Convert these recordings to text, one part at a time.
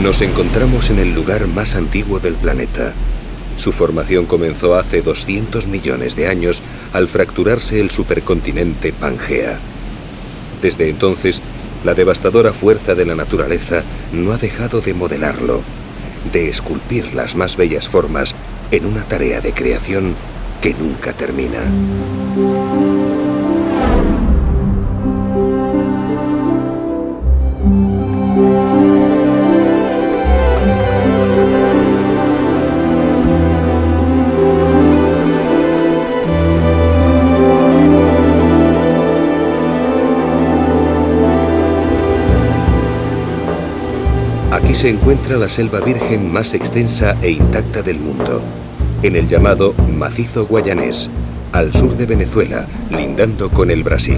Nos encontramos en el lugar más antiguo del planeta. Su formación comenzó hace 200 millones de años al fracturarse el supercontinente Pangea. Desde entonces, la devastadora fuerza de la naturaleza no ha dejado de modelarlo, de esculpir las más bellas formas en una tarea de creación que nunca termina. Aquí se encuentra la selva virgen más extensa e intacta del mundo, en el llamado Macizo Guayanés, al sur de Venezuela, lindando con el Brasil.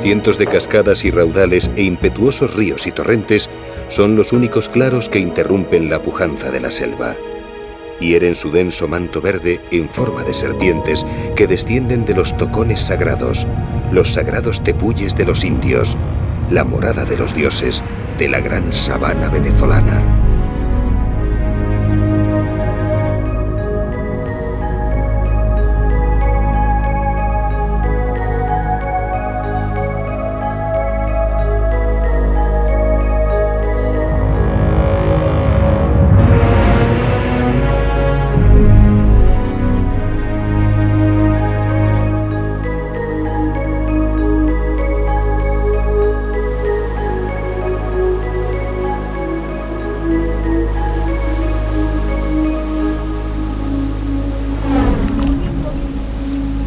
Cientos de cascadas y raudales e impetuosos ríos y torrentes son los únicos claros que interrumpen la pujanza de la selva. Hieren su denso manto verde en forma de serpientes que descienden de los tocones sagrados, los sagrados tepuyes de los indios, la morada de los dioses de la gran sabana venezolana.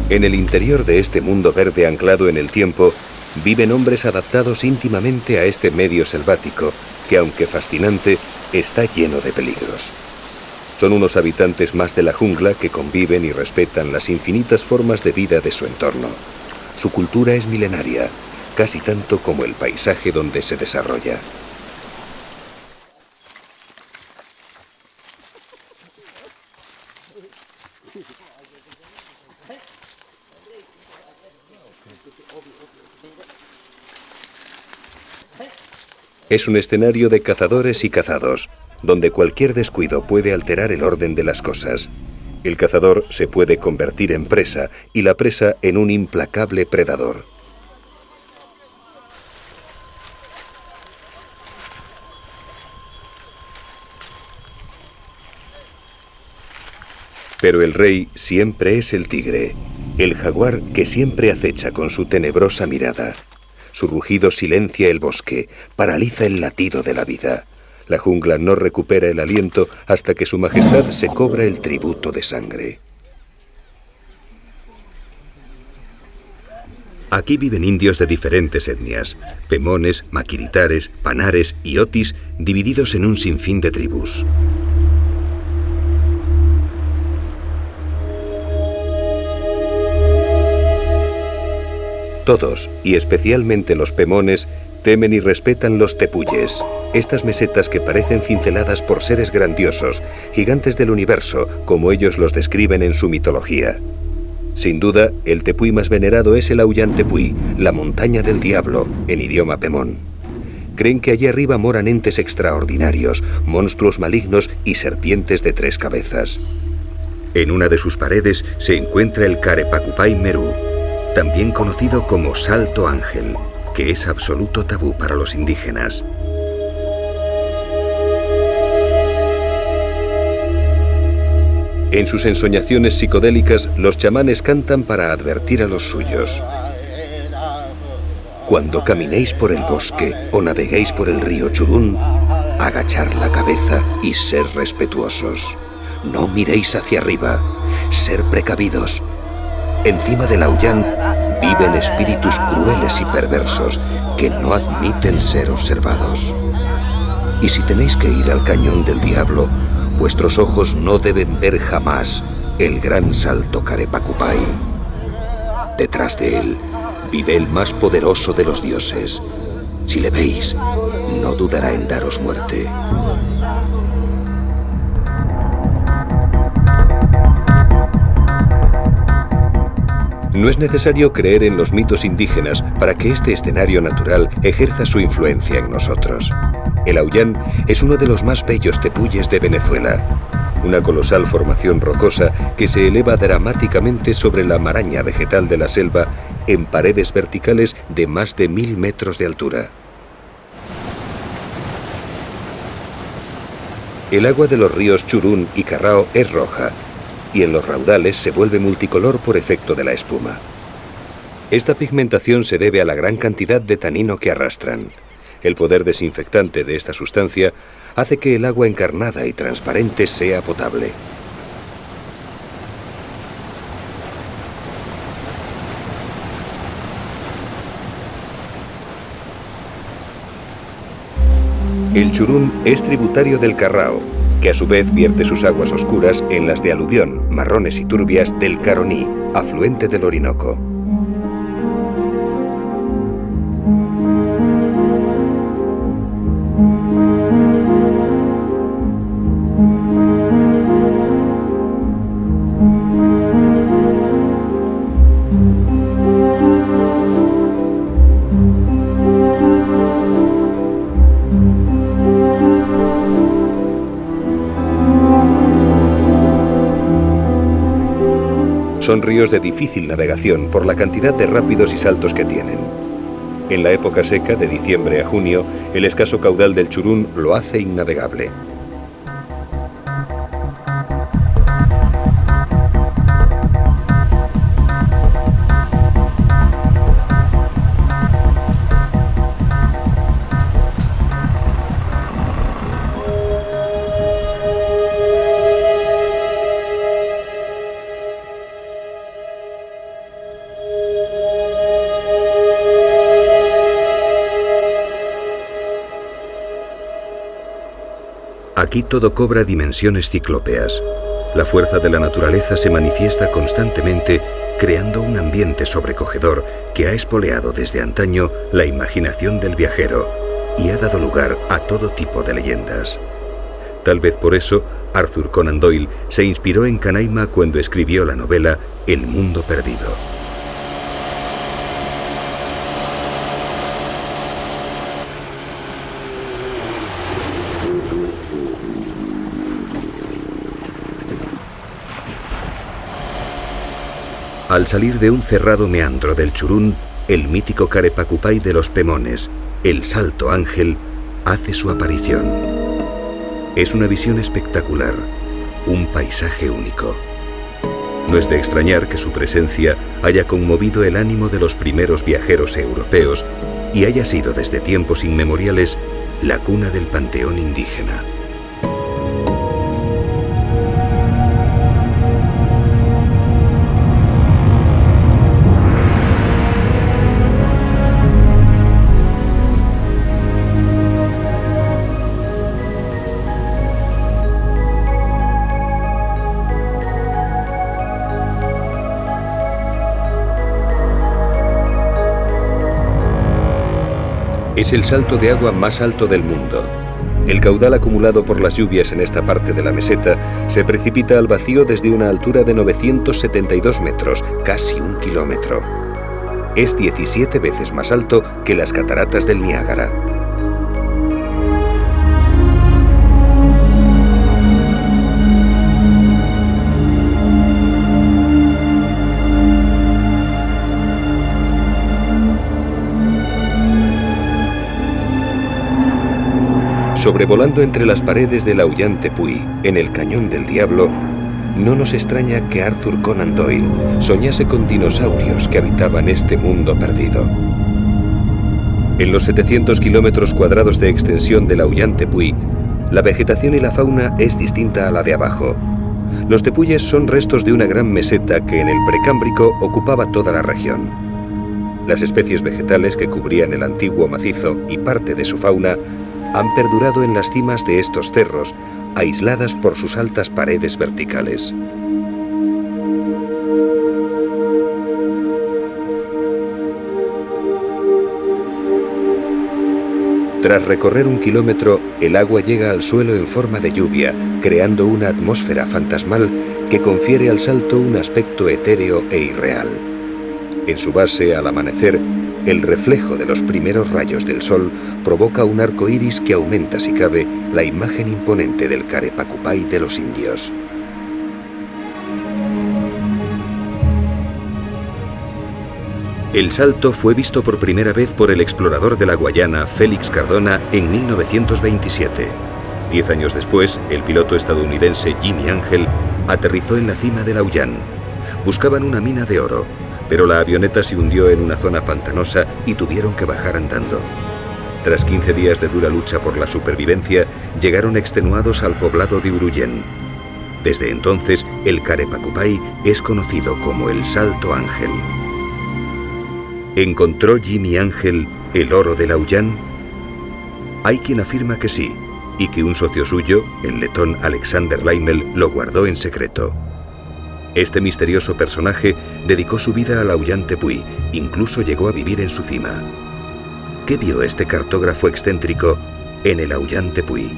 En el interior de este mundo verde anclado en el tiempo, viven hombres adaptados íntimamente a este medio selvático, que aunque fascinante, está lleno de peligros. Son unos habitantes más de la jungla que conviven y respetan las infinitas formas de vida de su entorno. Su cultura es milenaria, casi tanto como el paisaje donde se desarrolla. Es un escenario de cazadores y cazados, donde cualquier descuido puede alterar el orden de las cosas. El cazador se puede convertir en presa y la presa en un implacable predador. Pero el rey siempre es el tigre, el jaguar que siempre acecha con su tenebrosa mirada. Su rugido silencia el bosque, paraliza el latido de la vida. La jungla no recupera el aliento hasta que su majestad se cobra el tributo de sangre. Aquí viven indios de diferentes etnias, pemones, maquiritares, panares y otis, divididos en un sinfín de tribus. Todos, y especialmente los pemones, temen y respetan los tepuyes, estas mesetas que parecen cinceladas por seres grandiosos, gigantes del universo, como ellos los describen en su mitología. Sin duda, el tepuy más venerado es el Aullantepuy, la montaña del diablo, en idioma pemón. Creen que allí arriba moran entes extraordinarios, monstruos malignos y serpientes de 3 cabezas. En una de sus paredes se encuentra el Carepacupay Merú, también conocido como Salto Ángel, que es absoluto tabú para los indígenas. En sus ensoñaciones psicodélicas, los chamanes cantan para advertir a los suyos. Cuando caminéis por el bosque o naveguéis por el río Churún, agachar la cabeza y ser respetuosos. No miréis hacia arriba, ser precavidos. Encima del Aullan viven espíritus crueles y perversos que no admiten ser observados. Y si tenéis que ir al cañón del diablo, vuestros ojos no deben ver jamás el gran salto Carepacupay. Detrás de él vive el más poderoso de los dioses. Si le veis, no dudará en daros muerte. No es necesario creer en los mitos indígenas para que este escenario natural ejerza su influencia en nosotros. El Auyán es uno de los más bellos tepuyes de Venezuela, una colosal formación rocosa que se eleva dramáticamente sobre la maraña vegetal de la selva en paredes verticales de más de 1000 metros de altura. El agua de los ríos Churún y Carrao es roja, y en los raudales se vuelve multicolor por efecto de la espuma. Esta pigmentación se debe a la gran cantidad de tanino que arrastran. El poder desinfectante de esta sustancia hace que el agua encarnada y transparente sea potable. El Churún es tributario del Carrao, que a su vez vierte sus aguas oscuras en las de aluvión, marrones y turbias del Caroní, afluente del Orinoco. Son ríos de difícil navegación por la cantidad de rápidos y saltos que tienen. En la época seca, de diciembre a junio, el escaso caudal del Churún lo hace innavegable. Aquí todo cobra dimensiones ciclópeas. La fuerza de la naturaleza se manifiesta constantemente, creando un ambiente sobrecogedor que ha espoleado desde antaño la imaginación del viajero y ha dado lugar a todo tipo de leyendas. Tal vez por eso, Arthur Conan Doyle se inspiró en Canaima cuando escribió la novela El Mundo Perdido. Al salir de un cerrado meandro del Churún, el mítico Carepacupay de los Pemones, el Salto Ángel, hace su aparición. Es una visión espectacular, un paisaje único. No es de extrañar que su presencia haya conmovido el ánimo de los primeros viajeros europeos y haya sido desde tiempos inmemoriales la cuna del panteón indígena. Es el salto de agua más alto del mundo. El caudal acumulado por las lluvias en esta parte de la meseta se precipita al vacío desde una altura de 972 metros, casi 1 kilómetro. Es 17 veces más alto que las cataratas del Niágara. Sobrevolando entre las paredes del Auyán Tepuy, en el Cañón del Diablo, no nos extraña que Arthur Conan Doyle soñase con dinosaurios que habitaban este mundo perdido. En los 700 kilómetros cuadrados de extensión del Auyán Tepuy, la vegetación y la fauna es distinta a la de abajo. Los tepuyes son restos de una gran meseta que en el Precámbrico ocupaba toda la región. Las especies vegetales que cubrían el antiguo macizo y parte de su fauna han perdurado en las cimas de estos cerros, aisladas por sus altas paredes verticales. Tras recorrer 1 kilómetro, el agua llega al suelo en forma de lluvia, creando una atmósfera fantasmal que confiere al salto un aspecto etéreo e irreal. En su base, al amanecer, el reflejo de los primeros rayos del sol provoca un arco iris que aumenta, si cabe, la imagen imponente del Carepacupay de los indios. El salto fue visto por primera vez por el explorador de la Guayana, Félix Cardona, en 1927. 10 años después, el piloto estadounidense Jimmy Ángel aterrizó en la cima del Auyán. Buscaban una mina de oro, pero la avioneta se hundió en una zona pantanosa y tuvieron que bajar andando. Tras 15 días de dura lucha por la supervivencia, llegaron extenuados al poblado de Urullén. Desde entonces, el Carepacupay es conocido como el Salto Ángel. ¿Encontró Jimmy Ángel el oro del Auyán? Hay quien afirma que sí, y que un socio suyo, el letón Alexander Leimel, lo guardó en secreto. Este misterioso personaje dedicó su vida al Auyán Tepuy, incluso llegó a vivir en su cima. ¿Qué vio este cartógrafo excéntrico en el Auyán Tepuy?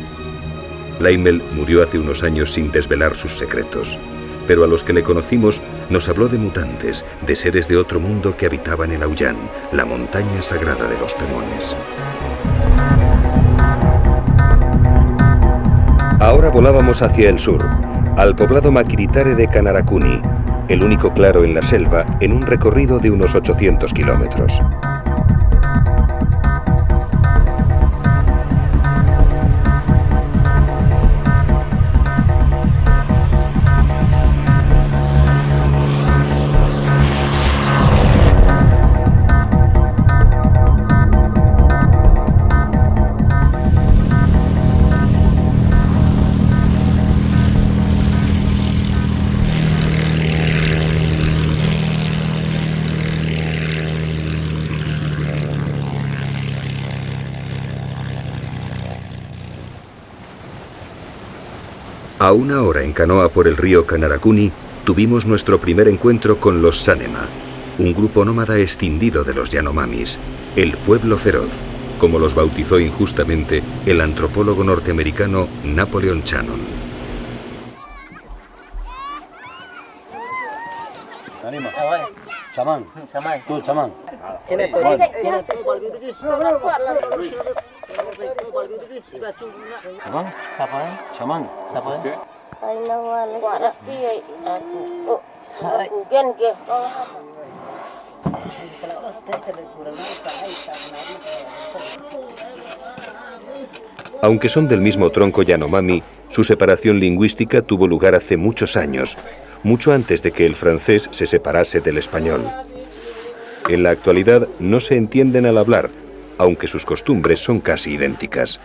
Leimel murió hace unos años sin desvelar sus secretos, pero a los que le conocimos nos habló de mutantes, de seres de otro mundo que habitaban el Auyán, la montaña sagrada de los Pemones. Ahora volábamos hacia el sur, al poblado Maquiritare de Canaracuni, el único claro en la selva, en un recorrido de unos 800 kilómetros. A una hora en canoa por el río Canaracuni, tuvimos nuestro primer encuentro con los Sanema, un grupo nómada escindido de los Yanomamis, el pueblo feroz, como los bautizó injustamente el antropólogo norteamericano Napoleon Shannon. Chamán. Tú, chamán. Chamán. Aunque son del mismo tronco Yanomami, su separación lingüística tuvo lugar hace muchos años, mucho antes de que el francés se separase del español. En la actualidad no se entienden al hablar, aunque sus costumbres son casi idénticas.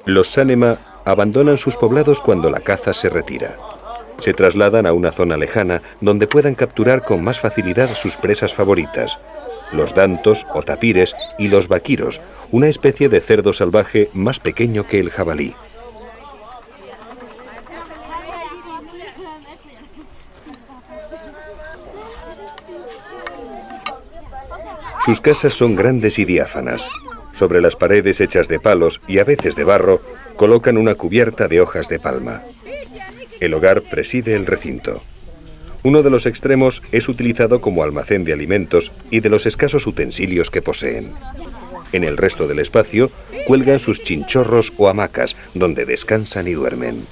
Los Sanema abandonan sus poblados cuando la caza se retira. Se trasladan a una zona lejana donde puedan capturar con más facilidad sus presas favoritas, los dantos o tapires y los vaquiros, una especie de cerdo salvaje más pequeño que el jabalí. Sus casas son grandes y diáfanas. Sobre las paredes hechas de palos y a veces de barro, colocan una cubierta de hojas de palma. El hogar preside el recinto. Uno de los extremos es utilizado como almacén de alimentos y de los escasos utensilios que poseen. En el resto del espacio cuelgan sus chinchorros o hamacas, donde descansan y duermen.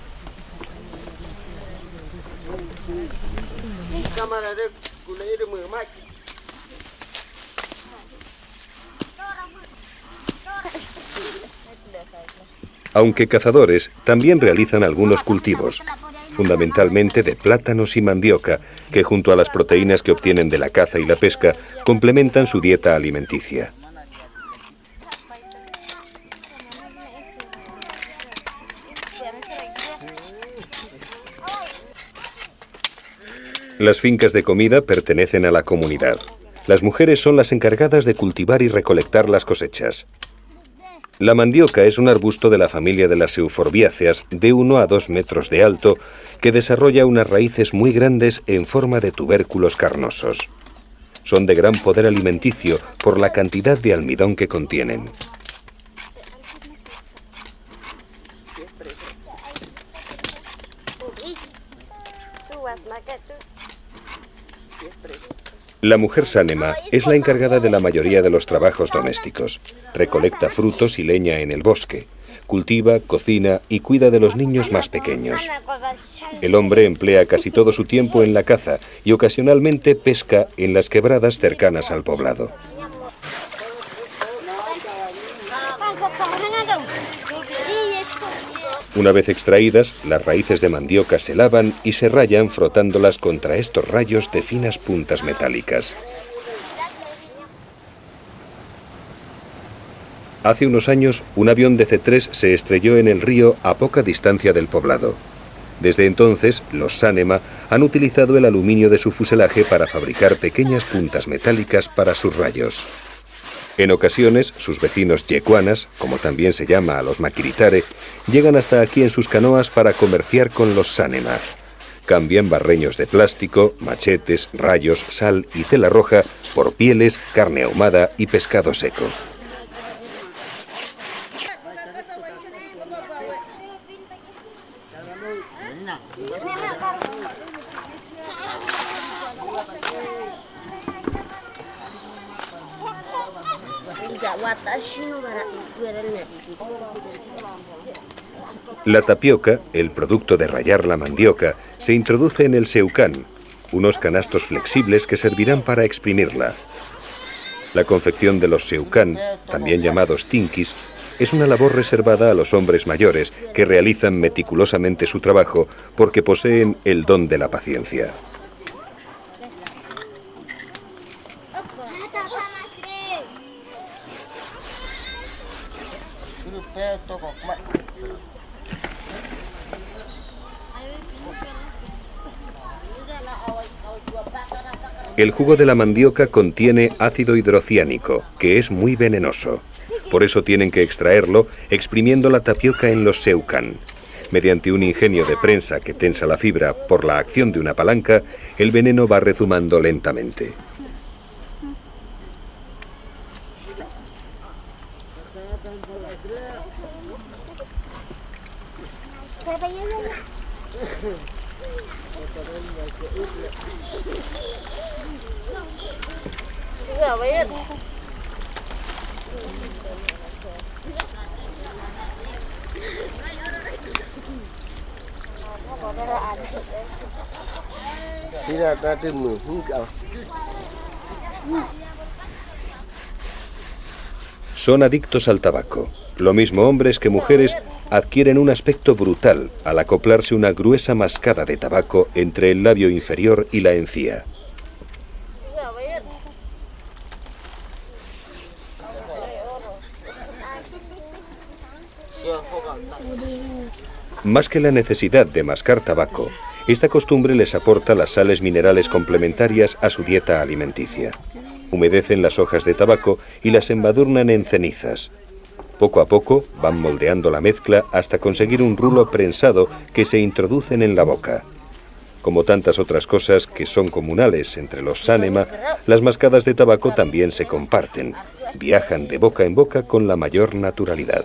Aunque cazadores, también realizan algunos cultivos, fundamentalmente de plátanos y mandioca, que junto a las proteínas que obtienen de la caza y la pesca, complementan su dieta alimenticia. Las fincas de comida pertenecen a la comunidad. Las mujeres son las encargadas de cultivar y recolectar las cosechas. La mandioca es un arbusto de la familia de las euforbiáceas de 1 a 2 metros de alto que desarrolla unas raíces muy grandes en forma de tubérculos carnosos. Son de gran poder alimenticio por la cantidad de almidón que contienen. La mujer sánema es la encargada de la mayoría de los trabajos domésticos. Recolecta frutos y leña en el bosque. Cultiva, cocina y cuida de los niños más pequeños. El hombre emplea casi todo su tiempo en la caza y ocasionalmente pesca en las quebradas cercanas al poblado. Una vez extraídas, las raíces de mandioca se lavan y se rayan frotándolas contra estos rayos de finas puntas metálicas. Hace unos años, un avión de C-3 se estrelló en el río a poca distancia del poblado. Desde entonces, los Sánema han utilizado el aluminio de su fuselaje para fabricar pequeñas puntas metálicas para sus rayos. En ocasiones, sus vecinos yecuanas, como también se llama a los maquiritare, llegan hasta aquí en sus canoas para comerciar con los Sánema. Cambian barreños de plástico, machetes, rayos, sal y tela roja por pieles, carne ahumada y pescado seco. La tapioca, el producto de rallar la mandioca, se introduce en el seucán, unos canastos flexibles que servirán para exprimirla. La confección de los seucán, también llamados tinquis, es una labor reservada a los hombres mayores que realizan meticulosamente su trabajo porque poseen el don de la paciencia. El jugo de la mandioca contiene ácido hidrociánico, que es muy venenoso. Por eso tienen que extraerlo exprimiendo la tapioca en los seucán. Mediante un ingenio de prensa que tensa la fibra por la acción de una palanca, el veneno va rezumando lentamente. Son adictos al tabaco. Lo mismo hombres que mujeres adquieren un aspecto brutal al acoplarse una gruesa mascada de tabaco entre el labio inferior y la encía. Más que la necesidad de mascar tabaco, esta costumbre les aporta las sales minerales complementarias a su dieta alimenticia. Humedecen las hojas de tabaco y las embadurnan en cenizas. Poco a poco van moldeando la mezcla hasta conseguir un rulo prensado que se introducen en la boca. Como tantas otras cosas que son comunales entre los Sánema, las mascadas de tabaco también se comparten. Viajan de boca en boca con la mayor naturalidad.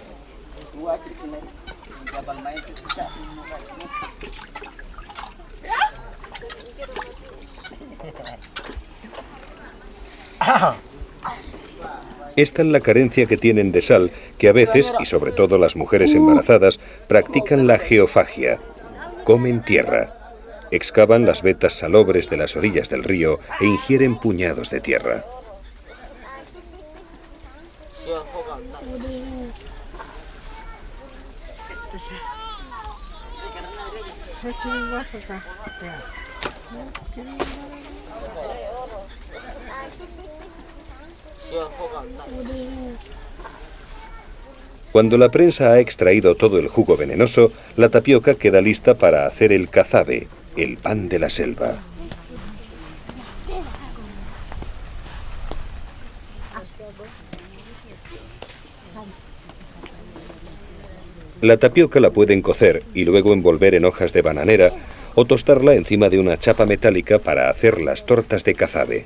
Es tal la carencia que tienen de sal que a veces, y sobre todo las mujeres embarazadas, practican la geofagia. Comen tierra. Excavan las vetas salobres de las orillas del río e ingieren puñados de tierra. Cuando la prensa ha extraído todo el jugo venenoso, la tapioca queda lista para hacer el cazabe, el pan de la selva. La tapioca la pueden cocer y luego envolver en hojas de bananera o tostarla encima de una chapa metálica para hacer las tortas de cazabe.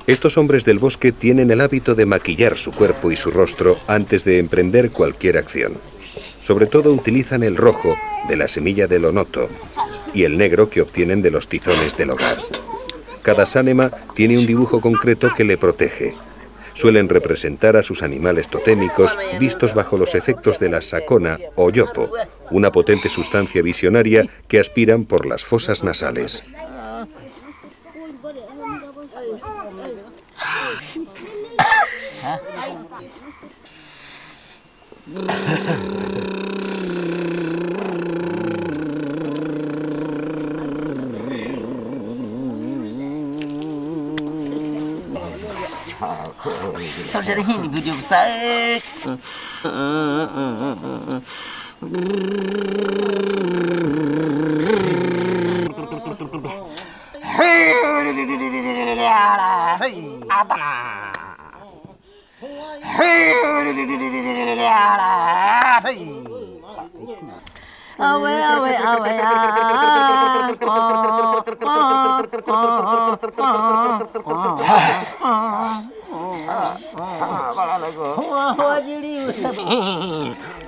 Estos hombres del bosque tienen el hábito de maquillar su cuerpo y su rostro antes de emprender cualquier acción. Sobre todo utilizan el rojo de la semilla del onoto y el negro que obtienen de los tizones del hogar. Cada sánema tiene un dibujo concreto que le protege. Suelen representar a sus animales totémicos vistos bajo los efectos de la sakona o yopo, una potente sustancia visionaria que aspiran por las fosas nasales.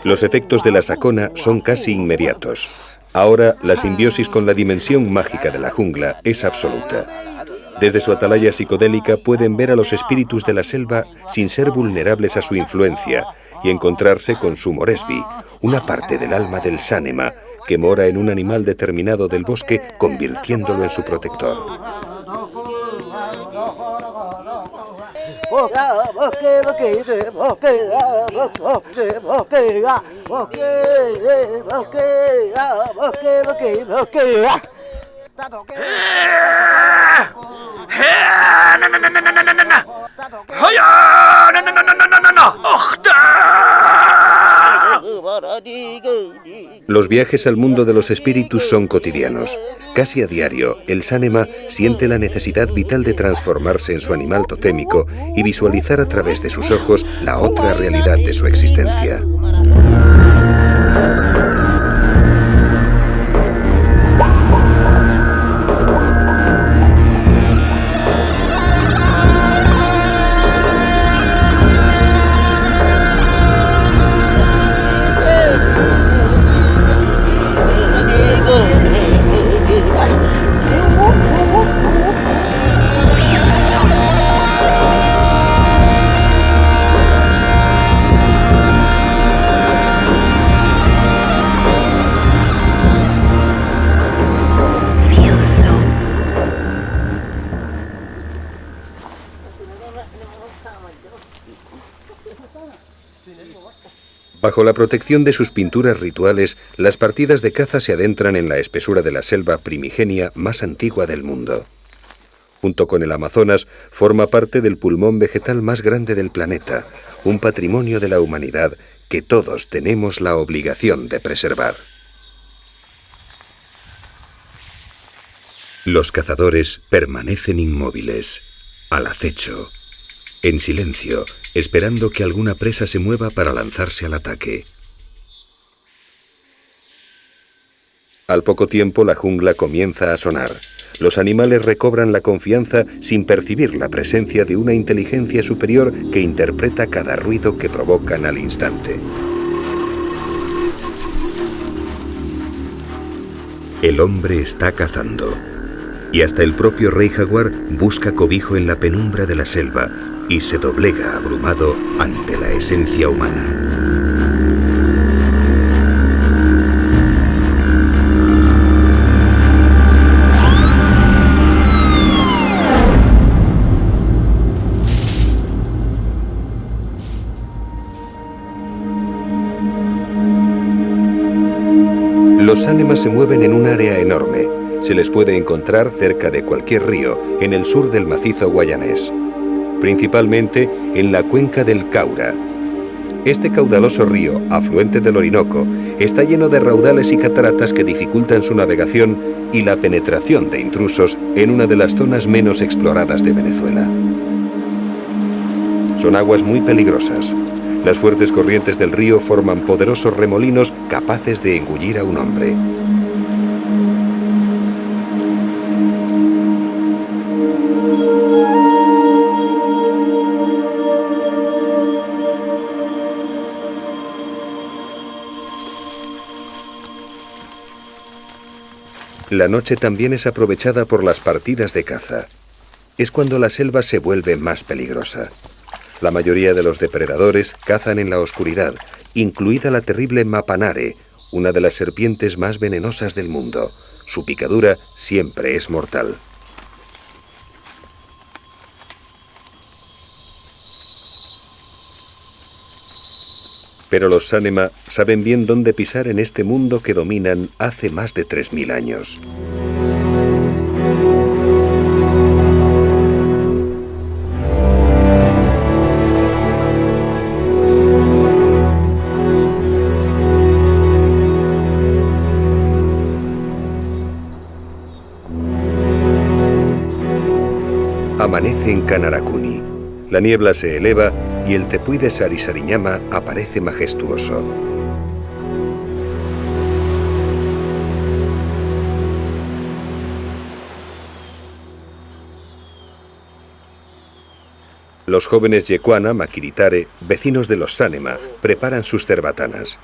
Los efectos de la sakona son casi inmediatos. Ahora, la simbiosis con la dimensión mágica de la jungla es absoluta. Desde su atalaya psicodélica pueden ver a los espíritus de la selva sin ser vulnerables a su influencia y encontrarse con su moresby, una parte del alma del sánema que mora en un animal determinado del bosque, convirtiéndolo en su protector. Los viajes al mundo de los espíritus son cotidianos. Casi a diario, el sánema siente la necesidad vital de transformarse en su animal totémico y visualizar a través de sus ojos la otra realidad de su existencia. Bajo la protección de sus pinturas rituales, las partidas de caza se adentran en la espesura de la selva primigenia más antigua del mundo. Junto con el Amazonas, forma parte del pulmón vegetal más grande del planeta, un patrimonio de la humanidad que todos tenemos la obligación de preservar. Los cazadores permanecen inmóviles, al acecho, en silencio, esperando que alguna presa se mueva para lanzarse al ataque. Al poco tiempo, la jungla comienza a sonar. Los animales recobran la confianza sin percibir la presencia de una inteligencia superior que interpreta cada ruido que provocan al instante. El hombre está cazando, y hasta el propio rey jaguar busca cobijo en la penumbra de la selva y se doblega abrumado ante la esencia humana. Los sánemas se mueven en un área enorme. Se les puede encontrar cerca de cualquier río, en el sur del macizo guayanés, principalmente en la cuenca del Caura. Este caudaloso río, afluente del Orinoco, está lleno de raudales y cataratas que dificultan su navegación y la penetración de intrusos en una de las zonas menos exploradas de Venezuela. Son aguas muy peligrosas. Las fuertes corrientes del río forman poderosos remolinos capaces de engullir a un hombre. La noche también es aprovechada por las partidas de caza. Es cuando la selva se vuelve más peligrosa. La mayoría de los depredadores cazan en la oscuridad, incluida la terrible mapanare, una de las serpientes más venenosas del mundo. Su picadura siempre es mortal. Pero los Sanema saben bien dónde pisar en este mundo que dominan hace más de 3000 años. Amanece en Kanarakuni. La niebla se eleva y el tepuy de Sarisariñama aparece majestuoso. Los jóvenes Yekuana, Makiritare, vecinos de los Sanema, preparan sus cerbatanas.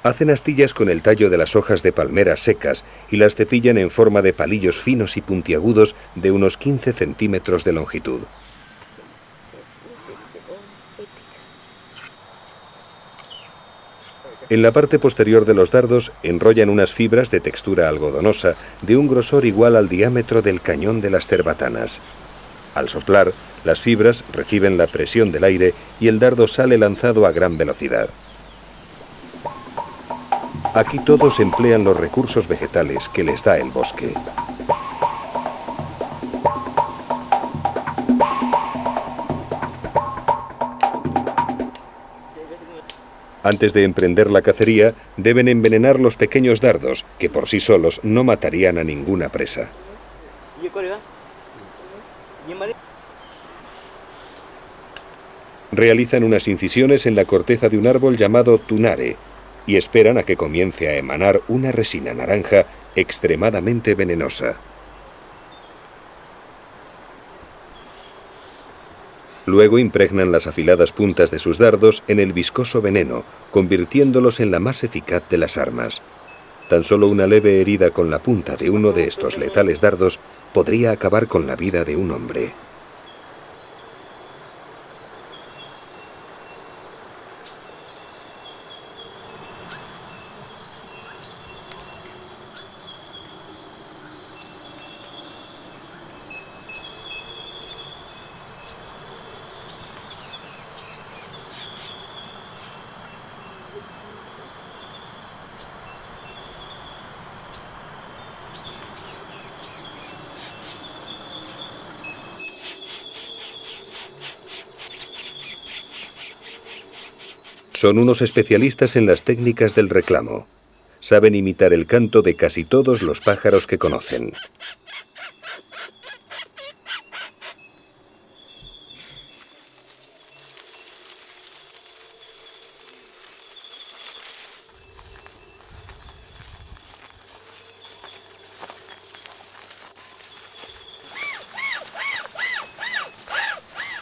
Hacen astillas con el tallo de las hojas de palmeras secas y las cepillan en forma de palillos finos y puntiagudos de unos 15 centímetros de longitud. En la parte posterior de los dardos enrollan unas fibras de textura algodonosa de un grosor igual al diámetro del cañón de las cerbatanas. Al soplar, las fibras reciben la presión del aire y el dardo sale lanzado a gran velocidad. Aquí todos emplean los recursos vegetales que les da el bosque. Antes de emprender la cacería, deben envenenar los pequeños dardos, que por sí solos no matarían a ninguna presa. Realizan unas incisiones en la corteza de un árbol llamado tunare, y esperan a que comience a emanar una resina naranja extremadamente venenosa. Luego impregnan las afiladas puntas de sus dardos en el viscoso veneno, convirtiéndolos en la más eficaz de las armas. Tan solo una leve herida con la punta de uno de estos letales dardos podría acabar con la vida de un hombre. Son unos especialistas en las técnicas del reclamo. Saben imitar el canto de casi todos los pájaros que conocen.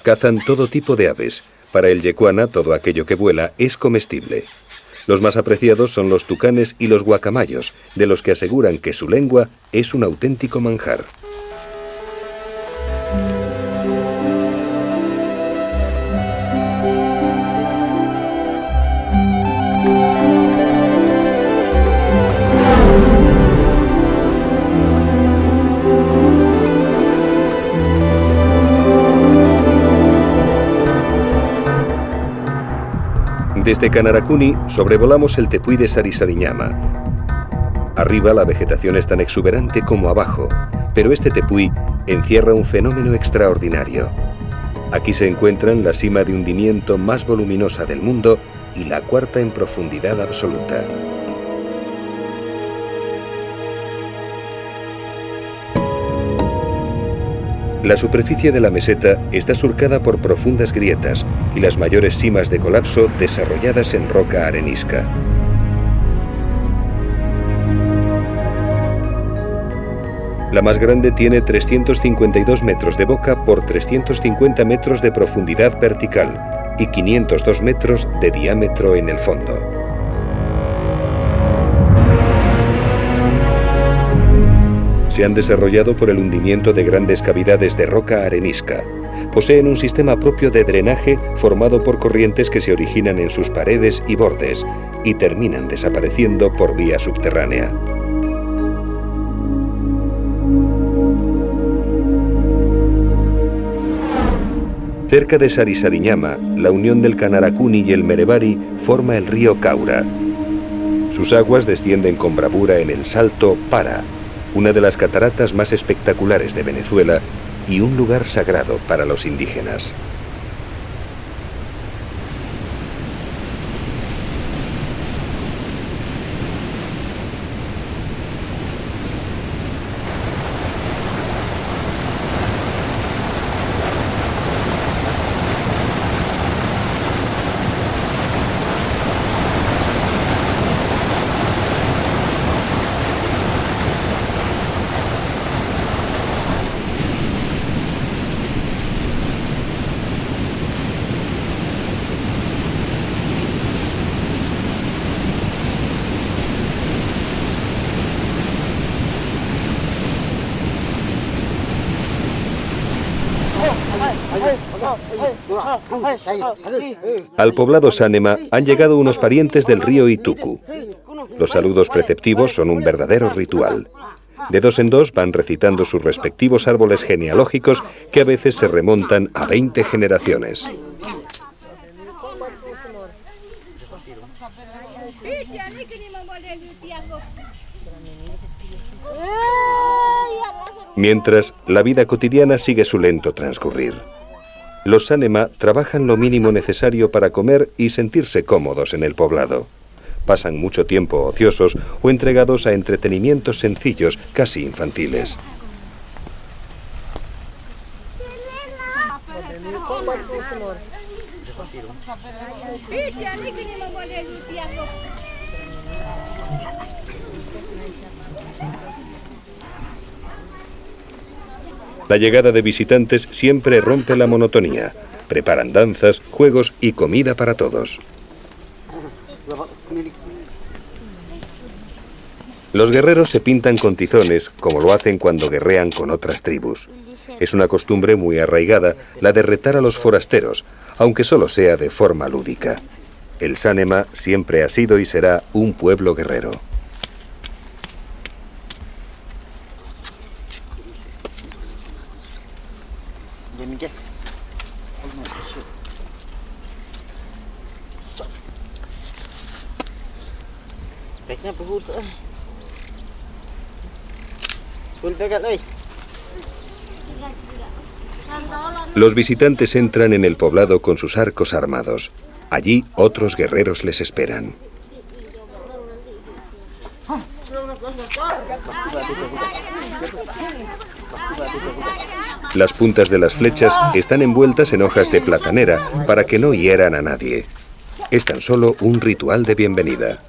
Cazan todo tipo de aves. Para el Yekuana, todo aquello que vuela es comestible. Los más apreciados son los tucanes y los guacamayos, de los que aseguran que su lengua es un auténtico manjar. Desde Kanarakuni sobrevolamos el tepuy de Sarisariñama. Arriba la vegetación es tan exuberante como abajo, pero este tepuy encierra un fenómeno extraordinario. Aquí se encuentran la cima de hundimiento más voluminosa del mundo y la cuarta en profundidad absoluta. La superficie de la meseta está surcada por profundas grietas y las mayores simas de colapso desarrolladas en roca arenisca. La más grande tiene 352 metros de boca por 350 metros de profundidad vertical y 502 metros de diámetro en el fondo. Se han desarrollado por el hundimiento de grandes cavidades de roca arenisca. Poseen un sistema propio de drenaje formado por corrientes que se originan en sus paredes y bordes y terminan desapareciendo por vía subterránea. Cerca de Sarisariñama, la unión del Canaracuni y el Merebari forma el río Caura. Sus aguas descienden con bravura en el Salto Para, una de las cataratas más espectaculares de Venezuela y un lugar sagrado para los indígenas. Al poblado Sánema han llegado unos parientes del río Itucu. Los saludos preceptivos son un verdadero ritual. De dos en dos van recitando sus respectivos árboles genealógicos que a veces se remontan a 20 generaciones. Mientras, la vida cotidiana sigue su lento transcurrir. Los Sánema trabajan lo mínimo necesario para comer y sentirse cómodos en el poblado. Pasan mucho tiempo ociosos o entregados a entretenimientos sencillos, casi infantiles. La llegada de visitantes siempre rompe la monotonía. Preparan danzas, juegos y comida para todos. Los guerreros se pintan con tizones, como lo hacen cuando guerrean con otras tribus. Es una costumbre muy arraigada la de retar a los forasteros, aunque solo sea de forma lúdica. El Sánema siempre ha sido y será un pueblo guerrero. Los visitantes entran en el poblado con sus arcos armados. Allí otros guerreros les esperan. Las puntas de las flechas están envueltas en hojas de platanera para que no hieran a nadie. Es tan solo un ritual de bienvenida.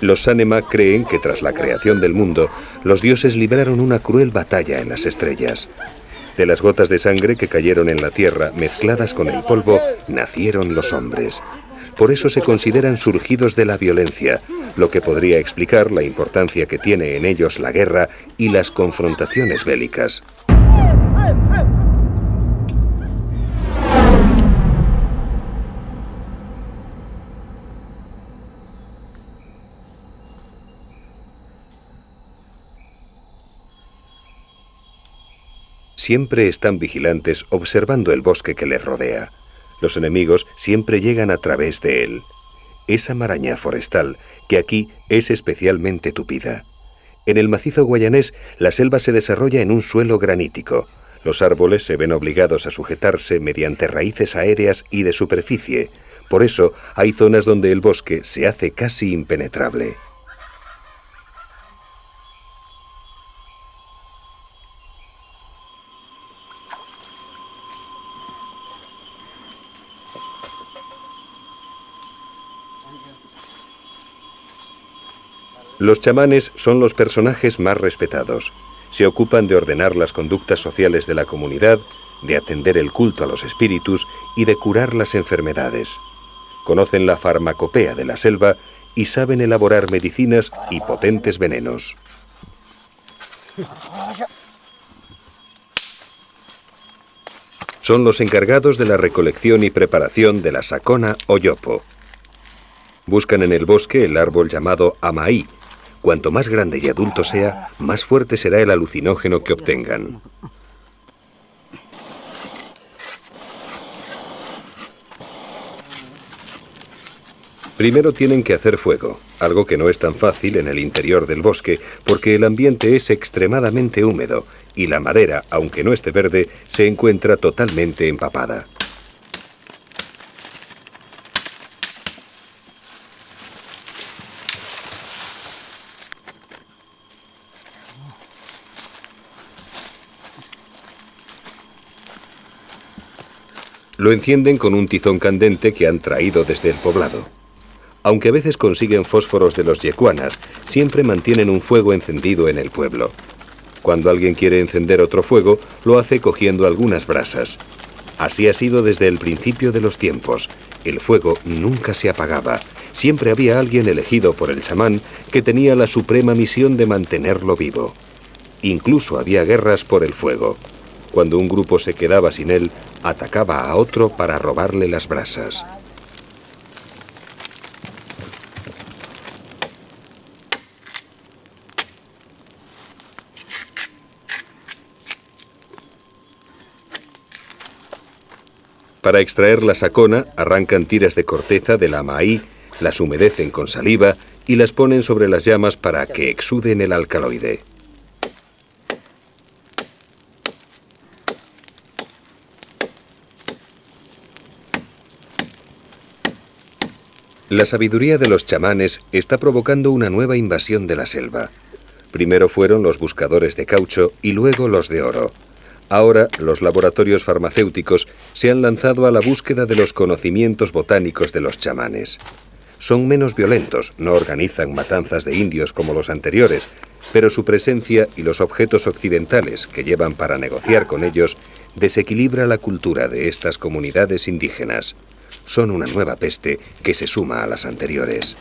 Los Sánema creen que tras la creación del mundo, los dioses libraron una cruel batalla en las estrellas. De las gotas de sangre que cayeron en la tierra, mezcladas con el polvo, nacieron los hombres. Por eso se consideran surgidos de la violencia, lo que podría explicar la importancia que tiene en ellos la guerra y las confrontaciones bélicas. Siempre están vigilantes observando el bosque que les rodea. Los enemigos siempre llegan a través de él. Esa maraña forestal, que aquí es especialmente tupida. En el macizo guayanés, la selva se desarrolla en un suelo granítico. Los árboles se ven obligados a sujetarse mediante raíces aéreas y de superficie. Por eso, hay zonas donde el bosque se hace casi impenetrable. Los chamanes son los personajes más respetados. Se ocupan de ordenar las conductas sociales de la comunidad, de atender el culto a los espíritus y de curar las enfermedades. Conocen la farmacopea de la selva y saben elaborar medicinas y potentes venenos. Son los encargados de la recolección y preparación de la sacona o yopo. Buscan en el bosque el árbol llamado amaí. Cuanto más grande y adulto sea, más fuerte será el alucinógeno que obtengan. Primero tienen que hacer fuego, algo que no es tan fácil en el interior del bosque, porque el ambiente es extremadamente húmedo y la madera, aunque no esté verde, se encuentra totalmente empapada. Lo encienden con un tizón candente que han traído desde el poblado. Aunque a veces consiguen fósforos de los yecuanas, siempre mantienen un fuego encendido en el pueblo. Cuando alguien quiere encender otro fuego, lo hace cogiendo algunas brasas. Así ha sido desde el principio de los tiempos. El fuego nunca se apagaba. Siempre había alguien elegido por el chamán que tenía la suprema misión de mantenerlo vivo. Incluso había guerras por el fuego. Cuando un grupo se quedaba sin él, atacaba a otro para robarle las brasas. Para extraer la sacona, arrancan tiras de corteza de la amaí, las humedecen con saliva y las ponen sobre las llamas para que exuden el alcaloide. La sabiduría de los chamanes está provocando una nueva invasión de la selva. Primero fueron los buscadores de caucho y luego los de oro. Ahora, los laboratorios farmacéuticos se han lanzado a la búsqueda de los conocimientos botánicos de los chamanes. Son menos violentos, no organizan matanzas de indios como los anteriores, pero su presencia y los objetos occidentales que llevan para negociar con ellos desequilibra la cultura de estas comunidades indígenas. Son una nueva peste que se suma a las anteriores.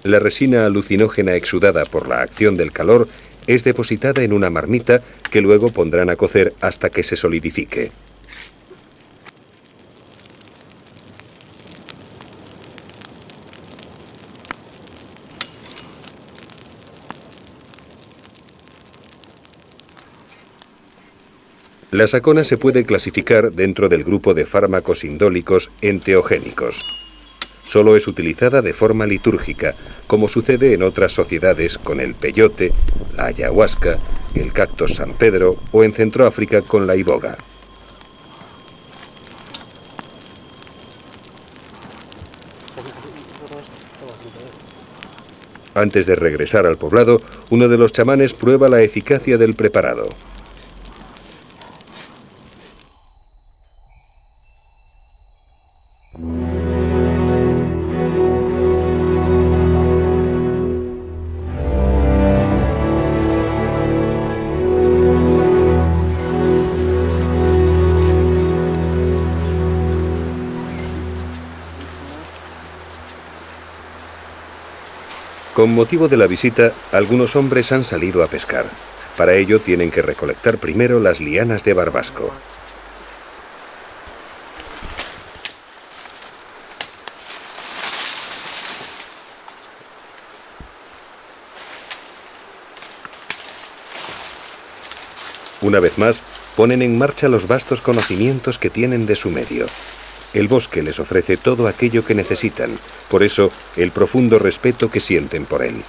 La resina alucinógena exudada por la acción del calor es depositada en una marmita que luego pondrán a cocer hasta que se solidifique. La sacona se puede clasificar dentro del grupo de fármacos indólicos enteogénicos. Solo es utilizada de forma litúrgica, como sucede en otras sociedades con el peyote, la ayahuasca, el cactus San Pedro o en Centroáfrica con la iboga. Antes de regresar al poblado, uno de los chamanes prueba la eficacia del preparado. Con motivo de la visita, algunos hombres han salido a pescar. Para ello tienen que recolectar primero las lianas de barbasco. Una vez más, ponen en marcha los vastos conocimientos que tienen de su medio. El bosque les ofrece todo aquello que necesitan, por eso el profundo respeto que sienten por él.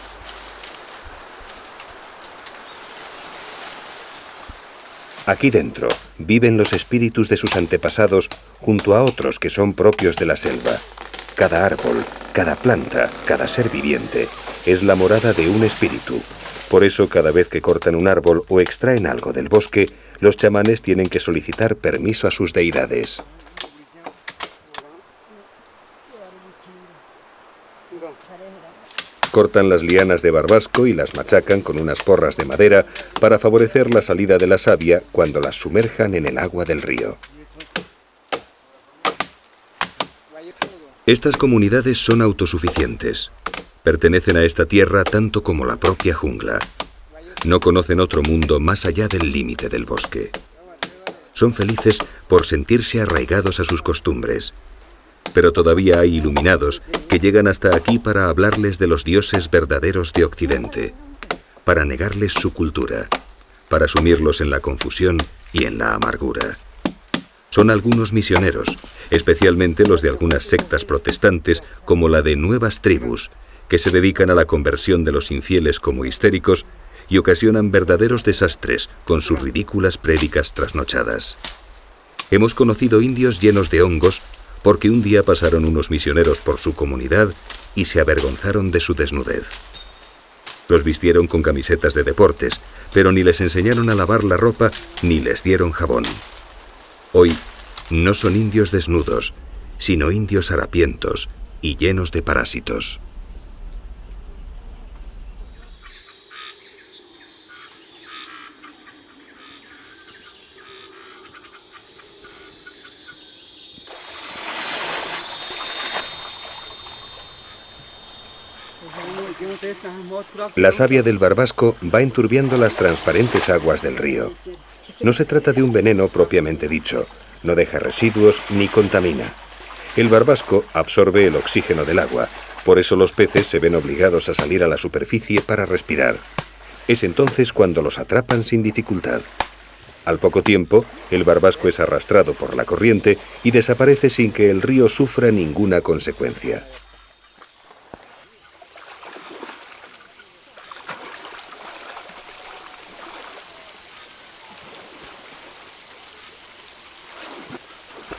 Aquí dentro viven los espíritus de sus antepasados junto a otros que son propios de la selva. Cada árbol, cada planta, cada ser viviente es la morada de un espíritu. Por eso cada vez que cortan un árbol o extraen algo del bosque, los chamanes tienen que solicitar permiso a sus deidades. Cortan las lianas de barbasco y las machacan con unas porras de madera para favorecer la salida de la savia cuando las sumerjan en el agua del río. Estas comunidades son autosuficientes. Pertenecen a esta tierra tanto como la propia jungla. No conocen otro mundo más allá del límite del bosque. Son felices por sentirse arraigados a sus costumbres. Pero todavía hay iluminados que llegan hasta aquí para hablarles de los dioses verdaderos de Occidente, para negarles su cultura, para sumirlos en la confusión y en la amargura. Son algunos misioneros, especialmente los de algunas sectas protestantes como la de Nuevas Tribus, que se dedican a la conversión de los infieles como histéricos y ocasionan verdaderos desastres con sus ridículas prédicas trasnochadas. Hemos conocido indios llenos de hongos porque un día pasaron unos misioneros por su comunidad y se avergonzaron de su desnudez. Los vistieron con camisetas de deportes, pero ni les enseñaron a lavar la ropa ni les dieron jabón. Hoy no son indios desnudos, sino indios harapientos y llenos de parásitos. La savia del barbasco va enturbiando las transparentes aguas del río. No se trata de un veneno propiamente dicho, no deja residuos ni contamina. El barbasco absorbe el oxígeno del agua, por eso los peces se ven obligados a salir a la superficie para respirar. Es entonces cuando los atrapan sin dificultad. Al poco tiempo, el barbasco es arrastrado por la corriente y desaparece sin que el río sufra ninguna consecuencia.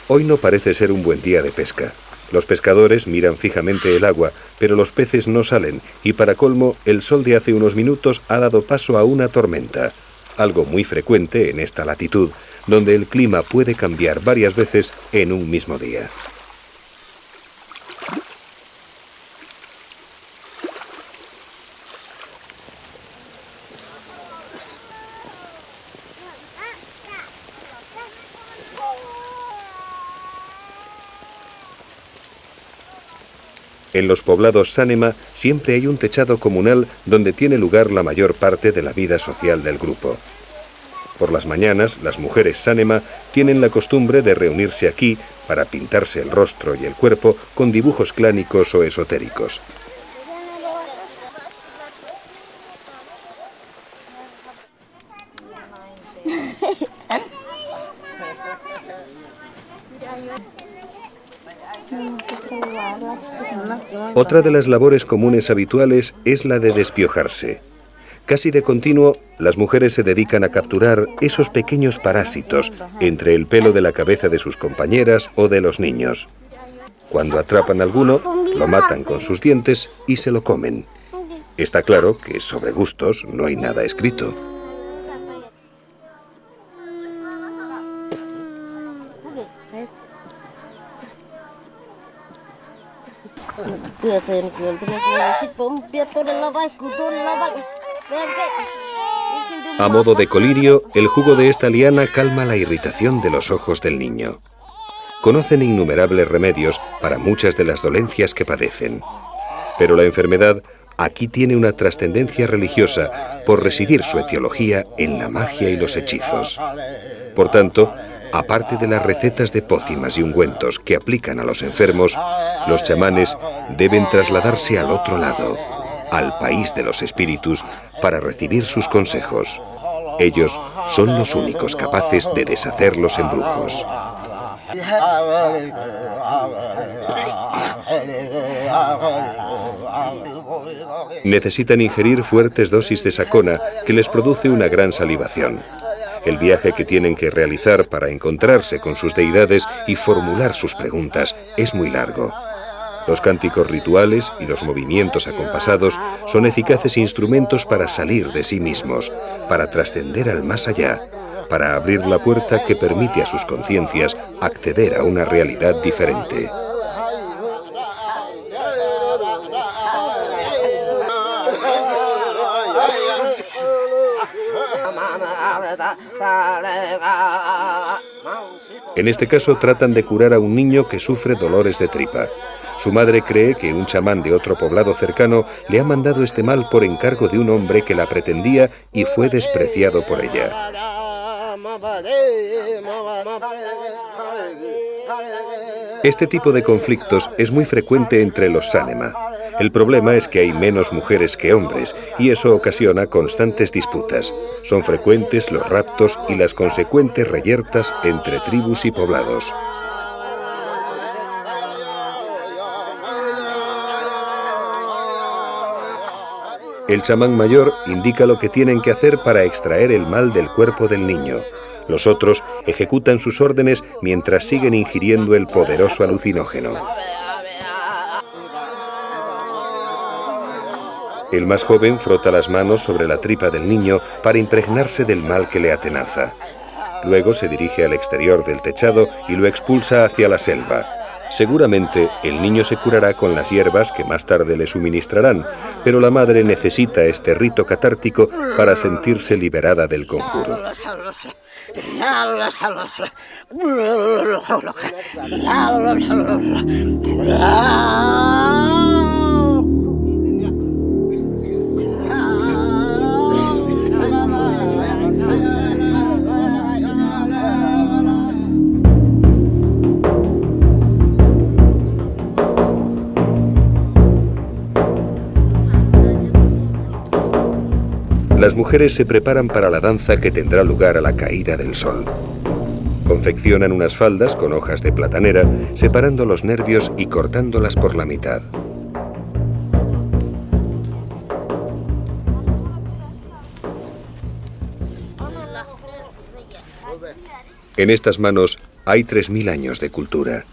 Hoy no parece ser un buen día de pesca. Los pescadores miran fijamente el agua, pero los peces no salen y para colmo, el sol de hace unos minutos ha dado paso a una tormenta, algo muy frecuente en esta latitud, donde el clima puede cambiar varias veces en un mismo día. En los poblados Sánema siempre hay un techado comunal donde tiene lugar la mayor parte de la vida social del grupo. Por las mañanas, las mujeres Sánema tienen la costumbre de reunirse aquí para pintarse el rostro y el cuerpo con dibujos clánicos o esotéricos. Otra de las labores comunes habituales es la de despiojarse. Casi de continuo, las mujeres se dedican a capturar esos pequeños parásitos entre el pelo de la cabeza de sus compañeras o de los niños. Cuando atrapan alguno, lo matan con sus dientes y se lo comen. Está claro que sobre gustos no hay nada escrito. A modo de colirio, el jugo de esta liana calma la irritación de los ojos del niño. Conocen innumerables remedios para muchas de las dolencias que padecen. Pero la enfermedad aquí tiene una trascendencia religiosa por residir su etiología en la magia y los hechizos. Por tanto, aparte de las recetas de pócimas y ungüentos que aplican a los enfermos, los chamanes deben trasladarse al otro lado, al país de los espíritus, para recibir sus consejos. Ellos son los únicos capaces de deshacer los embrujos. Necesitan ingerir fuertes dosis de sacona que les produce una gran salivación. El viaje que tienen que realizar para encontrarse con sus deidades y formular sus preguntas es muy largo. Los cánticos rituales y los movimientos acompasados son eficaces instrumentos para salir de sí mismos, para trascender al más allá, para abrir la puerta que permite a sus conciencias acceder a una realidad diferente. En este caso tratan de curar a un niño que sufre dolores de tripa. Su madre cree que un chamán de otro poblado cercano le ha mandado este mal por encargo de un hombre que la pretendía y fue despreciado por ella. Este tipo de conflictos es muy frecuente entre los Sanema. El problema es que hay menos mujeres que hombres y eso ocasiona constantes disputas. Son frecuentes los raptos y las consecuentes reyertas entre tribus y poblados. El chamán mayor indica lo que tienen que hacer para extraer el mal del cuerpo del niño. Los otros ejecutan sus órdenes mientras siguen ingiriendo el poderoso alucinógeno. El más joven frota las manos sobre la tripa del niño para impregnarse del mal que le atenaza. Luego se dirige al exterior del techado y lo expulsa hacia la selva. Seguramente el niño se curará con las hierbas que más tarde le suministrarán, pero la madre necesita este rito catártico para sentirse liberada del conjuro. Las mujeres se preparan para la danza que tendrá lugar a la caída del sol. Confeccionan unas faldas con hojas de platanera, separando los nervios y cortándolas por la mitad. En estas manos hay 3000 años de cultura.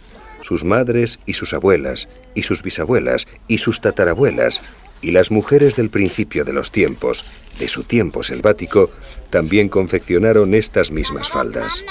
Sus madres y sus abuelas, y sus bisabuelas, y sus tatarabuelas, y las mujeres del principio de los tiempos, de su tiempo selvático, también confeccionaron estas mismas faldas.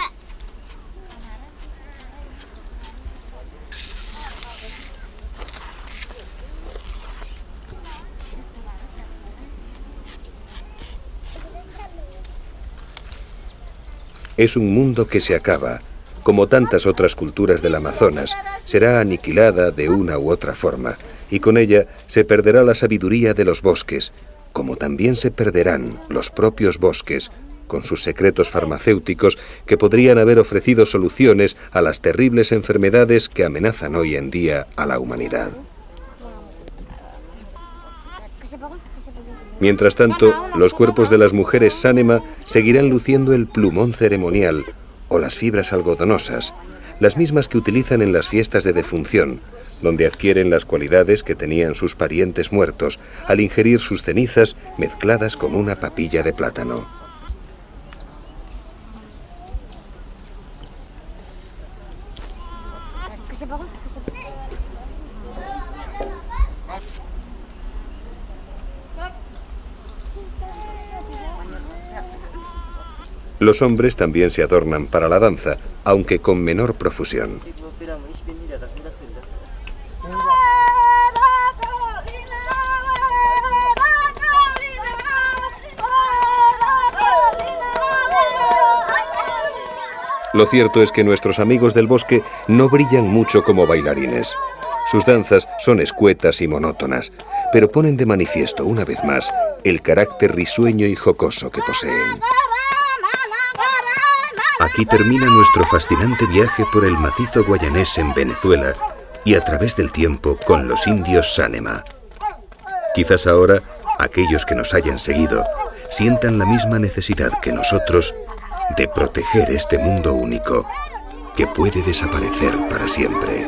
Es un mundo que se acaba. Como tantas otras culturas del Amazonas, será aniquilada de una u otra forma, y con ella se perderá la sabiduría de los bosques, como también se perderán los propios bosques, con sus secretos farmacéuticos que podrían haber ofrecido soluciones a las terribles enfermedades que amenazan hoy en día a la humanidad. Mientras tanto, los cuerpos de las mujeres Sanema seguirán luciendo el plumón ceremonial o las fibras algodonosas, las mismas que utilizan en las fiestas de defunción, donde adquieren las cualidades que tenían sus parientes muertos al ingerir sus cenizas mezcladas con una papilla de plátano. Los hombres también se adornan para la danza, aunque con menor profusión. Lo cierto es que nuestros amigos del bosque no brillan mucho como bailarines. Sus danzas son escuetas y monótonas, pero ponen de manifiesto una vez más el carácter risueño y jocoso que poseen. Aquí termina nuestro fascinante viaje por el macizo guayanés en Venezuela y a través del tiempo con los indios Sanema. Quizás ahora aquellos que nos hayan seguido sientan la misma necesidad que nosotros de proteger este mundo único que puede desaparecer para siempre.